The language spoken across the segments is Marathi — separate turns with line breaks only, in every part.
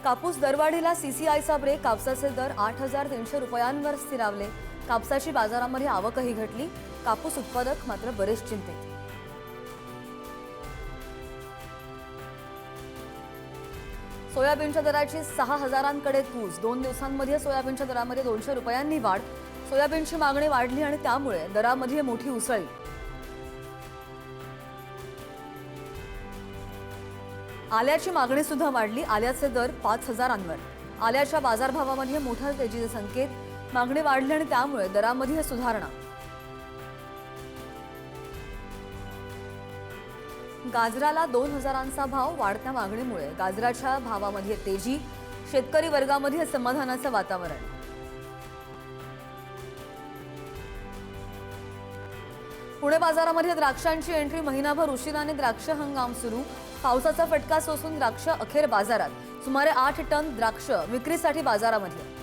कापूस दरवाढीला सीसीआयचा ब्रेक. कापसाचे दर 8,300 रुपयांवर स्थिरावले. कापसाची बाजारामध्ये आवकही घटली. कापूस उत्पादक मात्र बरेच चिंतित. सोयाबीनच्या दराची 6,000कडे कूच. 2 दिवसांमध्ये सोयाबीनच्या दरामध्ये 200 रुपयांनी वाढ. सोयाबीनची मागणी वाढली आणि त्यामुळे दरामध्ये मोठी उसळी. आल्याची मागणी सुद्धा वाढली. आल्याचे दर 5,000वर. आल्याच्या बाजारभावामध्ये मोठा तेजीचे संकेत. मागणी वाढली आणि त्यामुळे दरामध्ये सुधारणा. गाजराला 2,000चा भाव. वाढत्या मागणीमुळे गाजराच्या भावामध्ये तेजी. शेतकरी वर्गामध्ये समाधानाचं वातावरण. पुणे बाजारामध्ये द्राक्षांची एंट्री. महिनाभर उशिराने द्राक्ष हंगाम सुरू. पावसाचा फटका सोसून द्राक्ष अखेर बाजारात. सुमारे 8 टन द्राक्ष विक्रीसाठी बाजारामध्ये.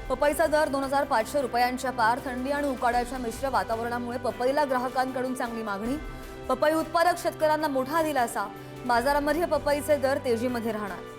पपईचा दर 2,500 रुपयांच्या पार. थंडी आणि उकाड्याच्या मिश्र वातावरणामुळे पपईला ग्राहकांकडून चांगली मागणी. पपई उत्पादक शेतकऱ्यांना मोठा दिलासा. बाजारामध्ये पपईचे दर तेजीमध्ये राहणार.